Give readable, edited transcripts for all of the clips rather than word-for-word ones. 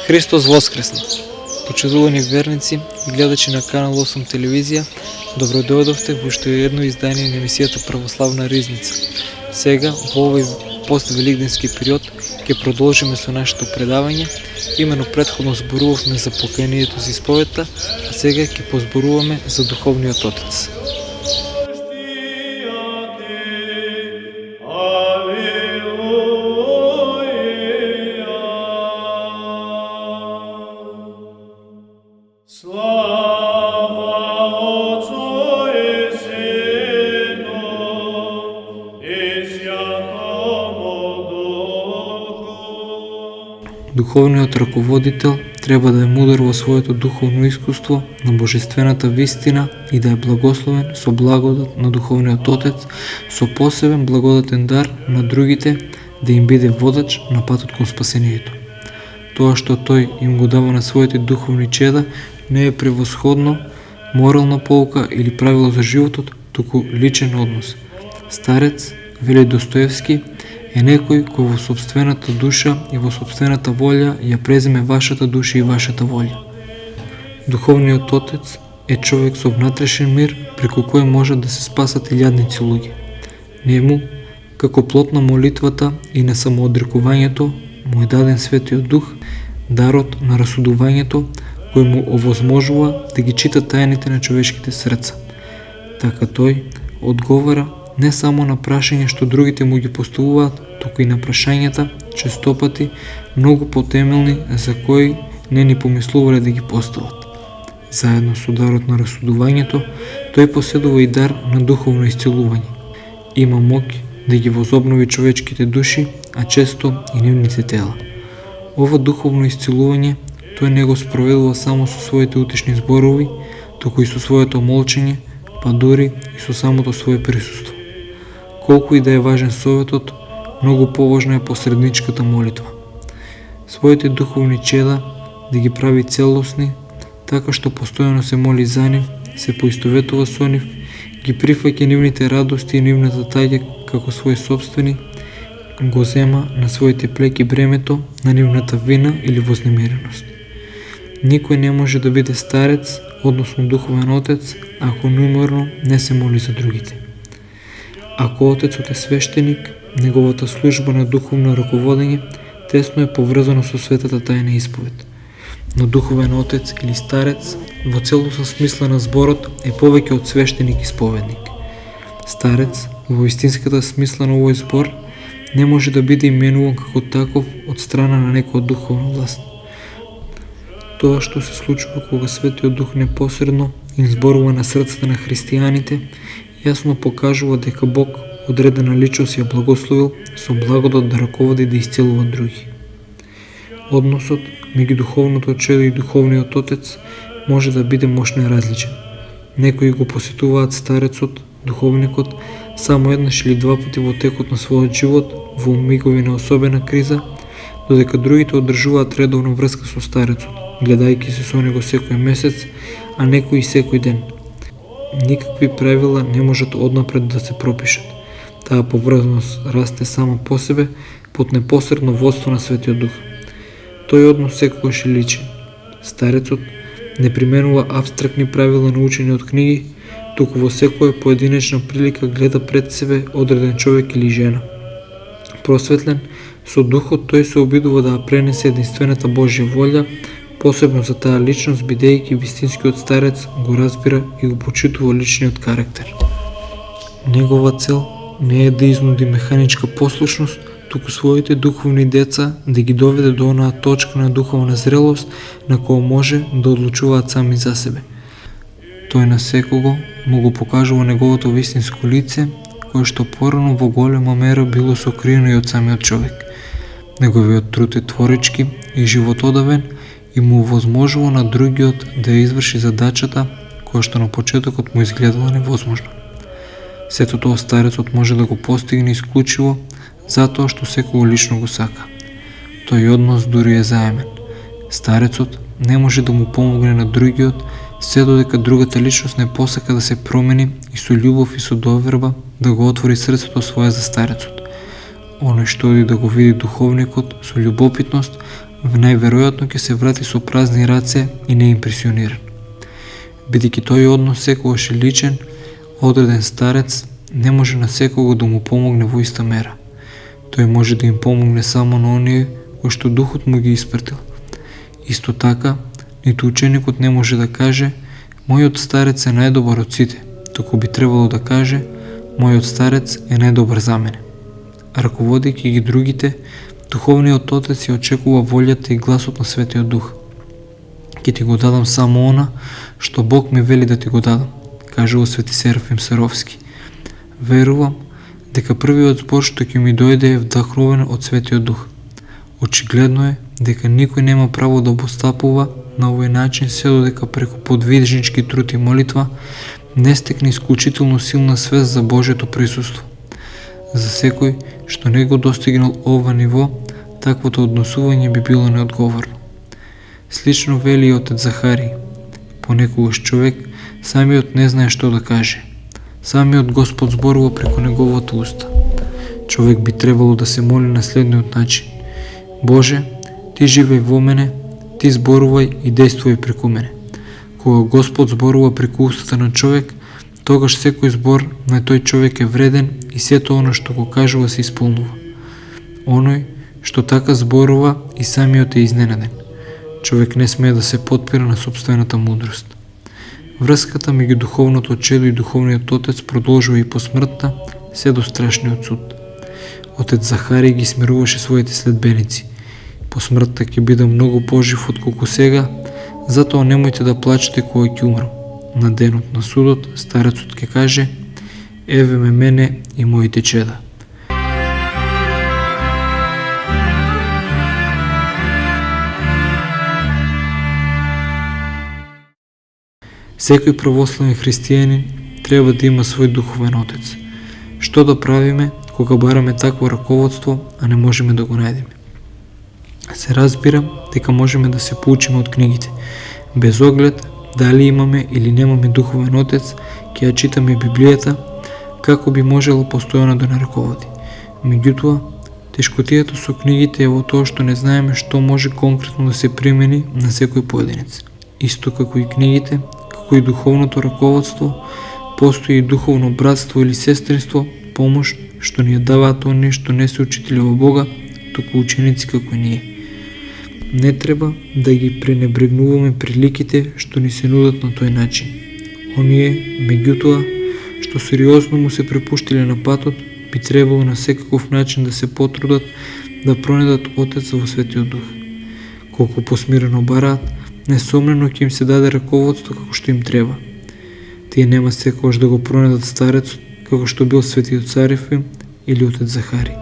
Христос воскресна! Почитувани верници и гледачи на Канал 8 телевизија, добродојдовте во уште едно издание на емисијата Православна ризница. Сега, во овој поствеликденски период, ќе продолжиме со нашето предавање. Имено претходно зборувавме за покајанието за исповедта, а сега ќе позборуваме за Духовниот Отец. Духовниот раководител треба да е мудар во своето духовно искуство на божествената вистина и да е благословен со благодат на Духовниот Отец, со посебен благодатен дар на другите, да им биде водач на патот кон спасението. Тоа што тој им го дава на своите духовни чеда не е превосходно, морална полка или правило за животот, туку личен однос. Старец, вели Достоевски, е некој кој во собствената душа и во собствената волја ја преземе вашата душа и вашата волја. Духовниот Отец е човек со внатрешен мир, преку кој може да се спасат илјадници луѓе. Нему, како плод на молитвата и на самоодрекувањето, му е даден Светиот Дух, дарот на расудувањето, кој му овозможува да ги чита тајните на човечките срца. Така тој одговара не само на прашања што другите му ги поставуваат, туку и на прашањата, честопати, многу потемелни, за кои не ни помислувале да ги постават. Заедно со дарот на расудувањето, тој поседува и дар на духовно исцелување. Има моќ да ги возобнови човечките души, а често и нивните тела. Ова духовно исцелување тој не го спроведува само со своите утешни зборови, туку и со своето молчење, па дури и со самото свое присуство. Колку и да е важен советот, многу поважна е посредничката молитва. Своите духовни чеда да ги прави целосни, така што постојано се моли за нив, се поистоветува со нив, ги прифаќа нивните радости и нивната таѓа како свој собствени, го зема на своите плеки бремето на нивната вина или вознемиреност. Никој не може да биде старец, односно духовен отец, ако неуморно не се моли за другите. Ако отецот е свештеник, неговата служба на духовно раководење тесно е поврзано со светата тајна исповед. Но духовен отец или старец во целосна смисла на зборот е повеќе од свештеник и споведник. Старец во истинската смисла на овој збор не може да биде именуван како таков од страна на некоја духовна власт. Тоа што се случува кога Светиот Дух непосредно им зборува на срцата на христијаните, јасно покажува дека Бог одредена личност ја благословил со благодат да раководи да исцелува други. Односот меѓу духовното чедо и духовниот отец може да биде мощно различен. Некои го посетуваат старецот, духовникот, само еднаш или два пати во текот на својот живот, во мигови на особена криза, додека другите одржуваат редовна врска со старецот, гледајќи се со него секој месец, а некои и секој ден. Никакви правила не можат однапред да се пропишат. Таа поврзаност расте само по себе под непосредно водство на Светиот Дух. Тој однос секогаш е личен. Старецот не применува абстрактни правила научени од книги, туку во секоја поединечна прилика гледа пред себе одреден човек или жена. Просветлен, со духот тој се обидува да пренесе единствената Божја волја, посебно за таа личност, бидејќи вистинскиот старец го разбира и го почитува личниот карактер. Негова цел не е да изнуди механичка послушност, туку своите духовни деца да ги доведе до онаа точка на духовна зрелост на која може да одлучуваат сами за себе. Тој на секого му го покажува неговото вистинско лице, кое што порано во голема мера било сокриено и од самиот човек. Неговиот труд е творички и животодавен и му возможува на другиот да ја изврши задачата која што на почетокот му изгледала невозможна. Сето тоа старецот може да го постигне исклучиво затоа што секој лично го сака. Тој однос дури е заемен. Старецот не може да му помогне на другиот се додека другата личност не посака да се промени и со љубов и со доверба да го отвори срцето свое за старецот. Оној што оди да го види духовникот со љубопитност, најверојатно ќе се врати со празни раце и неимпресиониран. Бидејќи тој однос секогаш е личен, одреден старец не може на секого да му помогне во иста мера. Тој може да им помогне само на оние кои што духот му ги испратил. Исто така, ниту ученикот не може да каже мојот старец е најдобар од сите, туку би требало да каже мојот старец е најдобар за мене. Раководејќи ги другите, духовниот отец ја очекува волјата и гласот на Светиот Дух. Ќе ти го дадам само она што Бог ми вели да ти го дадам, кажува Свети Серафим Саровски. Верувам дека првиот збор што ќе ми дојде е вдахновен од Светиот Дух. Очигледно е дека никој нема право да постапува на овој начин се додека преку подвижнички труд и молитва не стекне исклучително силна свест за Божјото присуство. За секој што не го достигнал ова ниво, таквото односување би било неодговорно. Слично вели и отец Захари. Понекогаш човек самиот не знае што да каже. Самиот Господ зборува преку неговото уста. Човек би требало да се моли на следниот начин. Боже, ти живеј во мене, ти зборувај и действувај преку мене. Кога Господ зборува преку устата на човек, тогаш секој збор на тој човек е вреден и сето оно што го кажува се исполнува. Оној што така зборува и самиот е изненаден. Човек не смее да се потпира на сопствената мудрост. Врската меѓу духовното чедо и духовниот отец продолжува и по смртта, се до страшниот суд. Отец Захари ги смируваше своите следбеници. По смртта ќе бидам многу пожив отколку сега, затоа немојте да плачете кога ќе умрам. На денот на судот старецот ќе каже: еве ме мене и моите чеда. Секој православен христијанин треба да има свој духовен отец. Што да правиме кога бараме такво раководство, а не можеме да го најдеме? Се разбира дека можеме да се поучиме од книгите. Без оглед дали имаме или немаме духовен отец, ќе ја читаме Библијата како би можело постојано да не раководи. Меѓутоа, тешкотијата со книгите е во тоа што не знаеме што може конкретно да се примени на секој поединец. Исто како и книгите, како и духовното раководство, постои и духовно братство или сестринство, помош што ни ја даваат оние што не се учители во Бога, туку ученици како ние. Не треба да ги пренебрегнуваме приликите што ни се нудат на тој начин. Оние, меѓутоа, што сериозно му се препуштиле на патот, би требало на секаков начин да се потрудат да пронедат Отеца во Светиот Дух. Колку посмирено бараат, несомнено ќе им се даде раководство како што им треба. Тие нема секогаш да го пронедат старецот, како што бил Светиот Серафим или Отец Захари.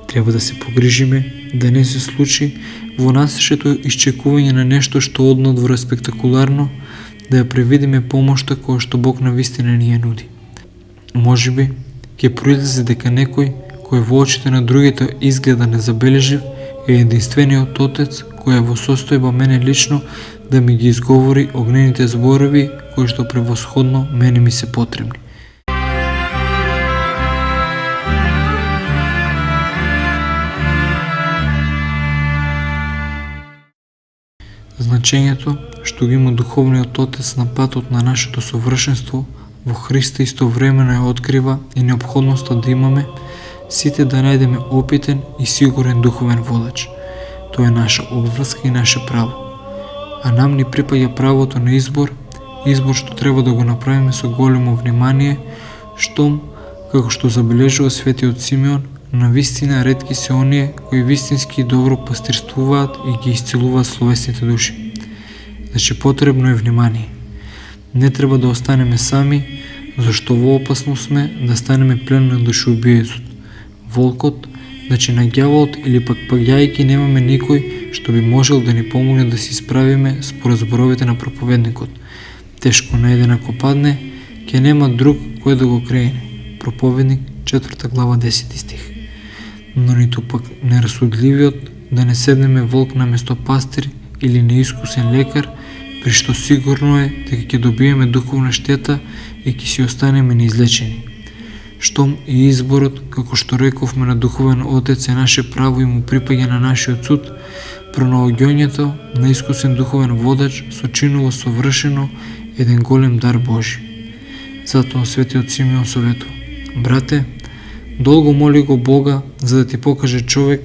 Треба да се погрижиме да не се случи во насешето исчекување на нешто што однадвор е спектакуларно, да ја превидиме помошта која што Бог навистина ни ја нуди. Можеби ќе произлезе дека некој кој во очите на другите изгледа незабележив е единствениот Отец кој е во состојба мене лично да ми ги изговори огнените зборови кои што превосходно мене ми се потребни. Значењето што ги има духовниот отец на патот на нашето совршенство во Христа истовремено ја открива и неопходноста да имаме сите да најдеме опитен и сигурен духовен водач. Тоа е наша обврска и наше право. А нам ни припаѓа правото на избор што треба да го направиме со големо внимание, штом, како што забележува Светиот Симеон, на вистина ретки се оние кои вистински добро пастирствуваат и ги исцелуваат словесните души. Значи потребно е внимание. Не треба да останеме сами, зашто во опасност сме да станеме плен на душеубиецот. Волкот, значи на ѓаволот или пак паѓајки немаме никој што би можел да ни помогне да се исправиме според зборовите на проповедникот. Тешко најден ако падне, ќе нема друг кој да го крене. Проповедник, 4 глава 10 стих. Но ниту пак неразсудливиот да не седнеме волк на место пастир или неискусен лекар, при што сигурно е дека ќе добиеме духовна штета и ќе си останеме неизлечени. Штом и изборот, како што рековме, на Духовен Отец е наше право и му припаѓа на нашиот суд, пронаоѓањето на искусен духовен водач сочинува совршено еден голем дар Божи. Затоа светиот Симеон советува: брате, долго моли го Бога за да ти покаже човек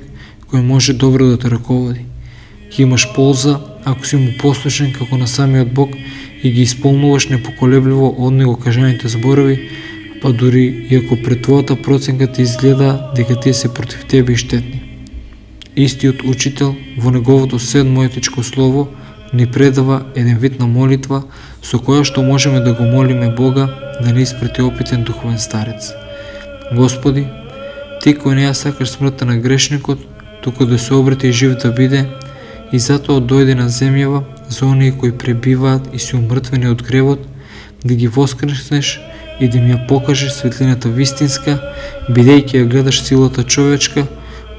кој може добро да те раководи. Ќе имаш полза ако си му послушен како на самиот Бог и ги исполнуваш непоколебливо од него кажаните зборови, па дури и ако пред твојата проценка ти изгледа дека тие се против тебе и штетни. Истиот учител во неговото 7 етичко слово ни предава еден вид на молитва со која што можеме да го молиме Бога да не испрети опитен духовен старец. Господи, ти кој не ја сакаш смртта на грешникот, туку да се обрети жив да биде, и затоа дојде на земјава за оние кои пребиваат и се умртвени од гревот, да ги воскреснеш и да ми ја покажеш светлината вистинска, бидејќи ја гледаш силата човечка,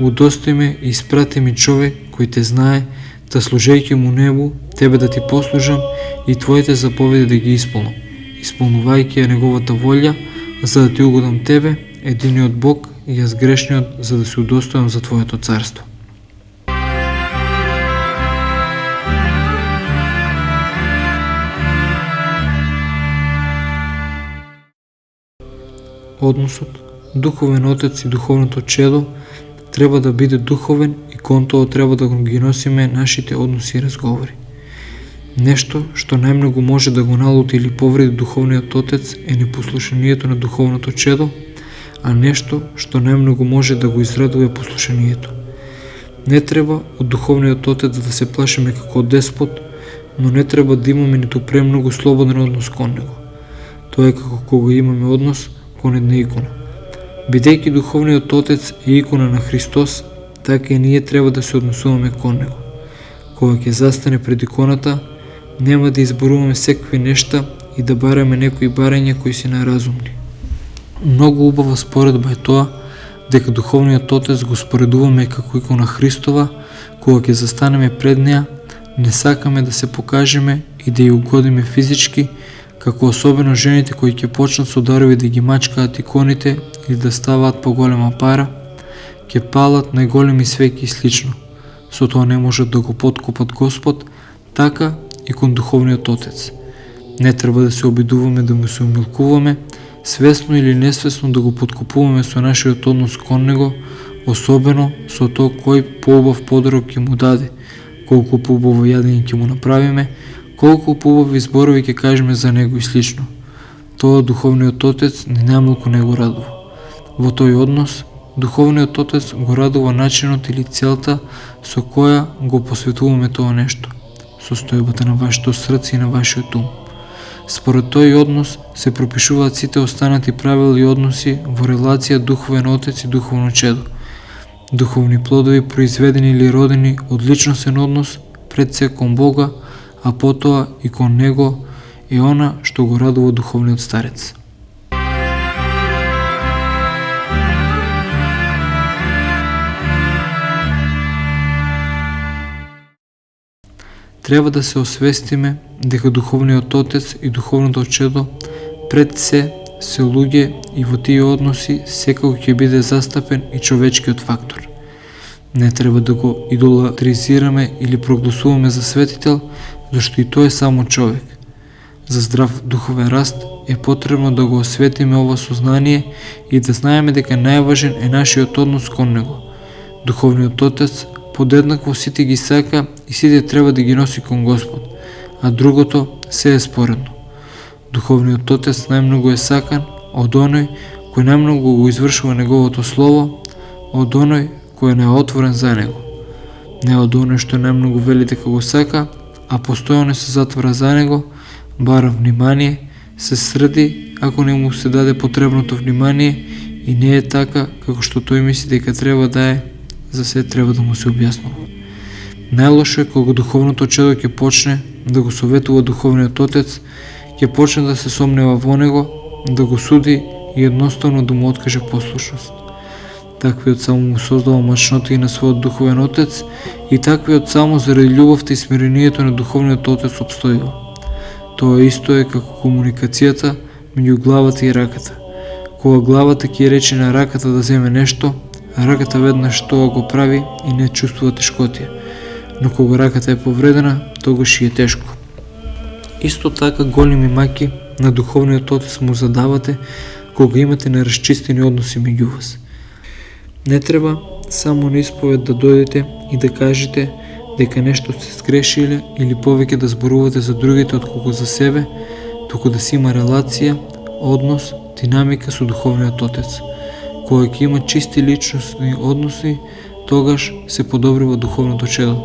удостои ме и испрати ми човек кој те знае, да служејќи му небу, тебе да ти послужам и твоите заповеди да ги исполнам, исполнувајќи ја неговата волја, за да ти угодам тебе, единиот Бог и јас грешниот, за да се удостојам за твоето царство. Односот Духовен Отец и Духовното чедо треба да биде духовен и кон тоа треба да ги носиме нашите односи и разговори. Нешто што најмногу може да го налути или повреди Духовниот Отец е непослушанието на Духовното чедо, а нешто што најмногу може да го израдува послушанието. Не треба од Духовниот Отец да се плашиме како од деспот, но не треба да имаме ниту премногу слободен однос кон него. Тоа е како кога имаме однос кон една икона. Бидејќи Духовниот Отец е икона на Христос, така и ние треба да се однесуваме кон него. Кога ќе застане пред иконата, нема да изборуваме секакви нешта и да бараме некои барања кои се неразумни. Многу убава споредба е тоа дека Духовниот Отец го споредуваме како икона Христова, кога ќе застанеме пред неа, не сакаме да се покажеме и да ја угодиме физички, како особено жените кои ќе почнат со дарови да ги мачкаат иконите или да ставаат поголема пара, ќе палат најголеми свеќи и слично. Со тоа не можат да го подкопат Господ, така и кон Духовниот Отец. Не треба да се обидуваме да му се умилкуваме, свесно или несвесно да го подкупуваме со нашиот однос кон него, особено со тоа кој поубав подарок ќе му даде, колку поубаво јадење ќе му направиме, колку поубави зборови ќе кажеме за него и слично. Тоа Духовниот Отец ни најмалку не го радува. Во тој однос, Духовниот Отец го радува начинот или целта со која го посветуваме тоа нешто, состојбата на вашето срце и на вашиот ум. Според тој однос се пропишуваат сите останати правила и односи во релација Духовен Отец и Духовно чедо. Духовни плодови произведени или родени од личностен однос пред се кон Бога, а потоа и кон него е она што го радува Духовниот старец. Треба да се освестиме дека Духовниот Отец и Духовното чедо пред се луѓе и во тие односи секако ќе биде застапен и човечкиот фактор. Не треба да го идолатризираме или прогласуваме за светител, зашто и тој е само човек. За здрав духовен раст е потребно да го осветиме ова сознание и да знаеме дека најважен е нашиот однос кон него. Духовниот Отец подеднакво сите ги сака и сите треба да ги носи кон Господ, а другото се е споредно. Духовниот Отец најмногу е сакан од оној кој најмногу го извршува неговото слово, од оној кој не е отворен за него. Не од оној што најмногу вели дека го сака, а постојано се затвора за него, бара внимание, се срди ако не му се даде потребното внимание и не е така како што тој мисли дека треба да е, за се треба да му се објаснува. Најлошо е кога Духовното чедо ќе почне да го советува Духовниот Отец, ќе почне да се сомнева во него, да го суди и едноставно да му откаже послушност. Таквиот само му создава мачнота и на својот Духовен Отец и таквиот само заради љубовта и смирението на Духовниот Отец обстојува. Тоа исто е како комуникацијата меѓу главата и раката. Кога главата ќе рече на раката да земе нешто, раката веднаш тоа го прави и не чувствува тешкотија. Но кога раката е повредена, тогаш и е тешко. Исто така големи маки на духовниот отец му задавате кога имате неразчистени односи меѓу вас. Не треба само на исповед да дојдете и да кажете дека нешто сте сгрешиле или повеќе да зборувате за другите отколку за себе, туку да си има релација, однос, динамика со духовниот отец. Кога ќе има чисти личностни односи, тогаш се подобрува духовното чедо.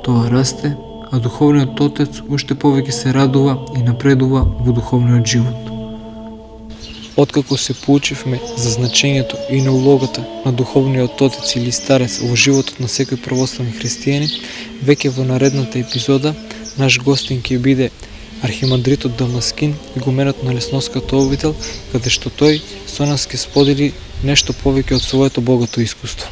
Тоа расте, а духовниот отец уште повеќе се радува и напредува во духовниот живот. Откако се поучивме за значењето и на улогата на духовниот отец или старец во животот на секој православен христијанин, веќе во наредната епизода наш гостин ќе биде архимандритот Дамаскин, игуменот на Лесноската обител, каде што тој со нас ќе сподели нешто повеќе од своето богато искуство.